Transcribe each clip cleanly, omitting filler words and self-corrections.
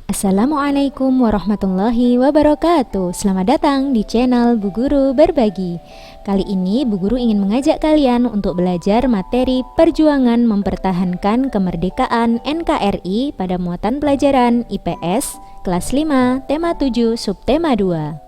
Assalamualaikum warahmatullahi wabarakatuh. Selamat datang di channel Bu Guru Berbagi. Kali ini Bu Guru ingin mengajak kalian untuk belajar materi perjuangan mempertahankan kemerdekaan NKRI pada muatan pelajaran IPS kelas 5, tema 7, subtema 2.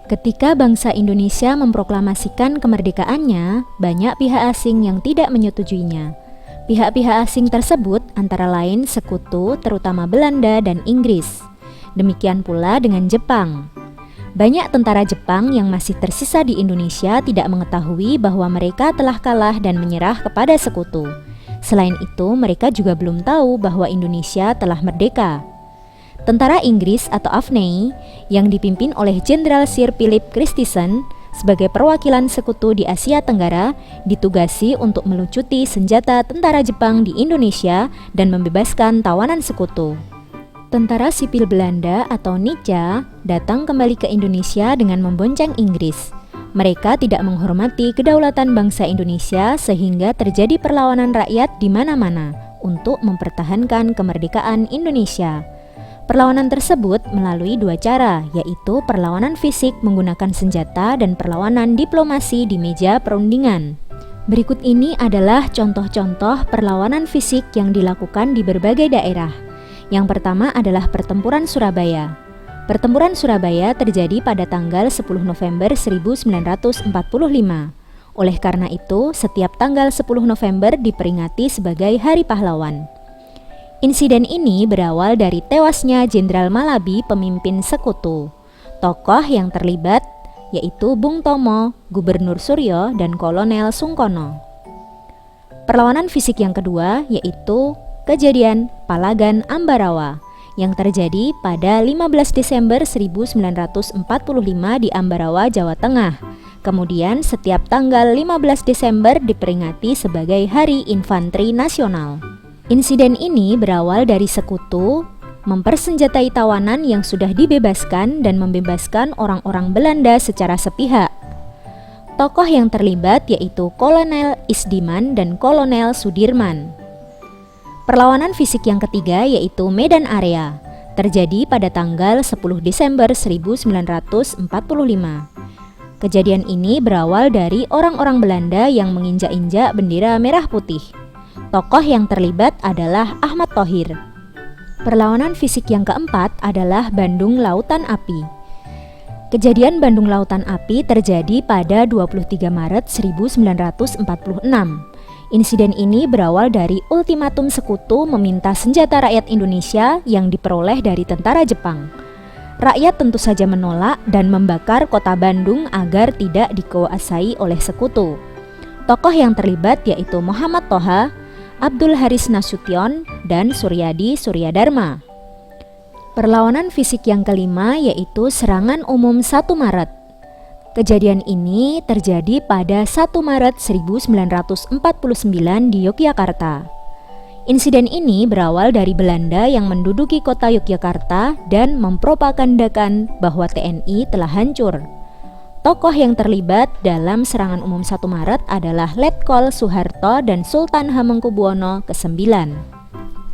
Ketika bangsa Indonesia memproklamasikan kemerdekaannya, banyak pihak asing yang tidak menyetujuinya. Pihak-pihak asing tersebut antara lain sekutu, terutama Belanda dan Inggris. Demikian pula dengan Jepang. Banyak tentara Jepang yang masih tersisa di Indonesia tidak mengetahui bahwa mereka telah kalah dan menyerah kepada sekutu. Selain itu, mereka juga belum tahu bahwa Indonesia telah merdeka. Tentara Inggris atau AFNEI yang dipimpin oleh Jenderal Sir Philip Christison sebagai perwakilan sekutu di Asia Tenggara ditugasi untuk melucuti senjata tentara Jepang di Indonesia dan membebaskan tawanan sekutu. Tentara sipil Belanda atau NICA datang kembali ke Indonesia dengan membonceng Inggris. Mereka tidak menghormati kedaulatan bangsa Indonesia sehingga terjadi perlawanan rakyat di mana-mana untuk mempertahankan kemerdekaan Indonesia. Perlawanan tersebut melalui dua cara, yaitu perlawanan fisik menggunakan senjata dan perlawanan diplomasi di meja perundingan. Berikut ini adalah contoh-contoh perlawanan fisik yang dilakukan di berbagai daerah. Yang pertama adalah Pertempuran Surabaya. Pertempuran Surabaya terjadi pada tanggal 10 November 1945. Oleh karena itu, setiap tanggal 10 November diperingati sebagai Hari Pahlawan. Insiden ini berawal dari tewasnya Jenderal Malabi, pemimpin sekutu. Tokoh yang terlibat yaitu Bung Tomo, Gubernur Suryo, dan Kolonel Sungkono. Perlawanan fisik yang kedua yaitu kejadian Palagan Ambarawa yang terjadi pada 15 Desember 1945 di Ambarawa, Jawa Tengah. Kemudian setiap tanggal 15 Desember diperingati sebagai Hari Infanteri Nasional. Insiden ini berawal dari sekutu mempersenjatai tawanan yang sudah dibebaskan dan membebaskan orang-orang Belanda secara sepihak. Tokoh yang terlibat yaitu Kolonel Isdiman dan Kolonel Sudirman. Perlawanan fisik yang ketiga yaitu Medan Area, terjadi pada tanggal 10 Desember 1945. Kejadian ini berawal dari orang-orang Belanda yang menginjak-injak bendera merah putih. Tokoh yang terlibat adalah Ahmad Thohir. Perlawanan fisik yang keempat adalah Bandung Lautan Api. Kejadian Bandung Lautan Api terjadi pada 23 Maret 1946. Insiden ini berawal dari ultimatum sekutu meminta senjata rakyat Indonesia yang diperoleh dari tentara Jepang. Rakyat tentu saja menolak dan membakar kota Bandung agar tidak dikuasai oleh sekutu. Tokoh yang terlibat yaitu Muhammad Toha, Abdul Haris Nasution, dan Suryadi Suryadharma. Perlawanan fisik yang kelima yaitu Serangan Umum 1 Maret. Kejadian ini terjadi pada 1 Maret 1949 di Yogyakarta. Insiden ini berawal dari Belanda yang menduduki kota Yogyakarta dan mempropagandakan bahwa TNI telah hancur. Tokoh yang terlibat dalam Serangan Umum 1 Maret adalah Letkol Soeharto dan Sultan Hamengkubuwono ke-9.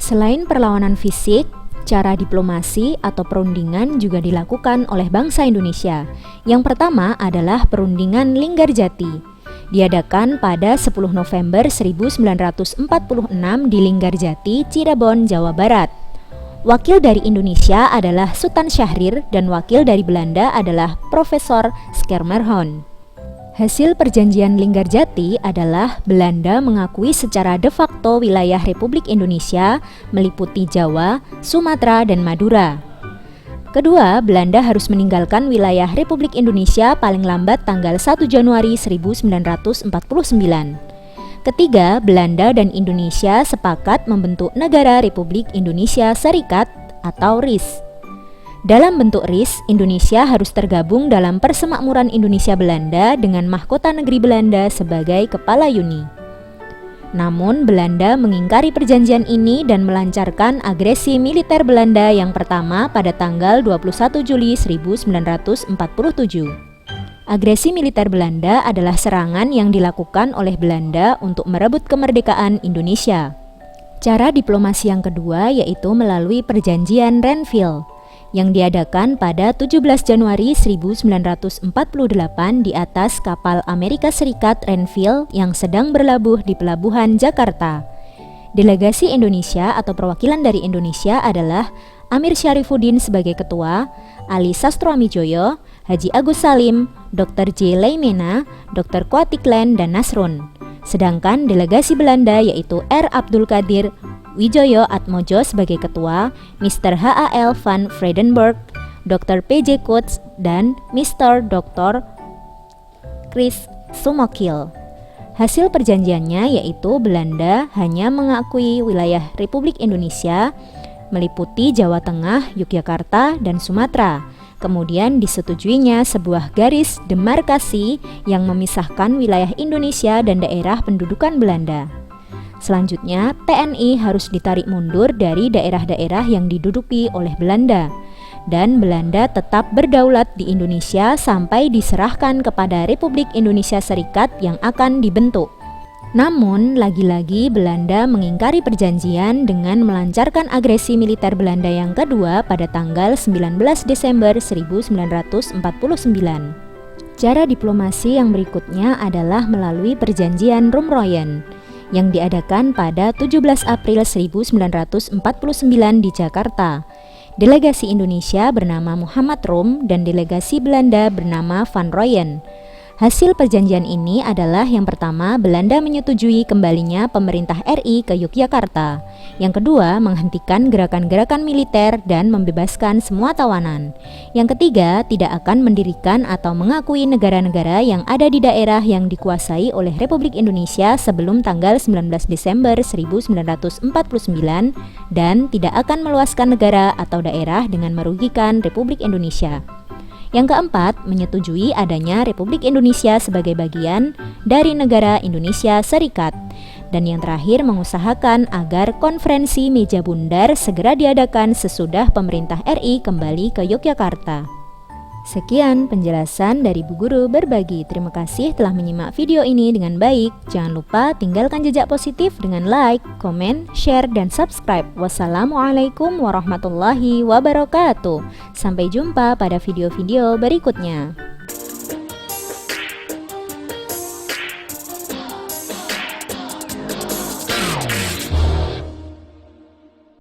Selain perlawanan fisik, cara diplomasi atau perundingan juga dilakukan oleh bangsa Indonesia. Yang pertama adalah Perundingan Linggarjati. Diadakan pada 10 November 1946 di Linggarjati, Cirebon, Jawa Barat. Wakil dari Indonesia adalah Sultan Syahrir dan wakil dari Belanda adalah Profesor Schermerhorn. Hasil perjanjian Linggarjati adalah Belanda mengakui secara de facto wilayah Republik Indonesia meliputi Jawa, Sumatera, dan Madura. Kedua, Belanda harus meninggalkan wilayah Republik Indonesia paling lambat tanggal 1 Januari 1949. Ketiga, Belanda dan Indonesia sepakat membentuk Negara Republik Indonesia Serikat atau RIS. Dalam bentuk RIS, Indonesia harus tergabung dalam Persemakmuran Indonesia-Belanda dengan mahkota negeri Belanda sebagai kepala Uni. Namun, Belanda mengingkari perjanjian ini dan melancarkan agresi militer Belanda yang pertama pada tanggal 21 Juli 1947. Agresi militer Belanda adalah serangan yang dilakukan oleh Belanda untuk merebut kemerdekaan Indonesia. Cara diplomasi yang kedua yaitu melalui Perjanjian Renville yang diadakan pada 17 Januari 1948 di atas kapal Amerika Serikat Renville yang sedang berlabuh di pelabuhan Jakarta. Delegasi Indonesia atau perwakilan dari Indonesia adalah Amir Syarifuddin sebagai ketua, Ali Sastroamijoyo, Haji Agus Salim, Dr. J. Leimena, Dr. Kwatiklen, dan Nasrun. Sedangkan delegasi Belanda yaitu R. Abdul Qadir Wijoyo Atmojo sebagai ketua, Mr. H.A.L. van Vredenburg, Dr. P.J. Koets, dan Mr. Dr. Chris Sumokil. Hasil perjanjiannya yaitu Belanda hanya mengakui wilayah Republik Indonesia meliputi Jawa Tengah, Yogyakarta, dan Sumatera. Kemudian disetujuinya sebuah garis demarkasi yang memisahkan wilayah Indonesia dan daerah pendudukan Belanda. Selanjutnya, TNI harus ditarik mundur dari daerah-daerah yang diduduki oleh Belanda. Dan Belanda tetap berdaulat di Indonesia sampai diserahkan kepada Republik Indonesia Serikat yang akan dibentuk. Namun, lagi-lagi Belanda mengingkari perjanjian dengan melancarkan agresi militer Belanda yang kedua pada tanggal 19 Desember 1949. Cara diplomasi yang berikutnya adalah melalui Perjanjian Rumroyen yang diadakan pada 17 April 1949 di Jakarta. Delegasi Indonesia bernama Muhammad Rum dan delegasi Belanda bernama Van Rooyen. Hasil perjanjian ini adalah yang pertama, Belanda menyetujui kembalinya pemerintah RI ke Yogyakarta. Yang kedua, menghentikan gerakan-gerakan militer dan membebaskan semua tawanan. Yang ketiga, tidak akan mendirikan atau mengakui negara-negara yang ada di daerah yang dikuasai oleh Republik Indonesia sebelum tanggal 19 Desember 1949 dan tidak akan meluaskan negara atau daerah dengan merugikan Republik Indonesia. Yang keempat, menyetujui adanya Republik Indonesia sebagai bagian dari negara Indonesia Serikat. Dan yang terakhir, mengusahakan agar konferensi meja bundar segera diadakan sesudah pemerintah RI kembali ke Yogyakarta. Sekian penjelasan dari Bu Guru Berbagi. Terima kasih telah menyimak video ini dengan baik. Jangan lupa tinggalkan jejak positif dengan like, komen, share, dan subscribe. Wassalamualaikum warahmatullahi wabarakatuh. Sampai jumpa pada video-video berikutnya.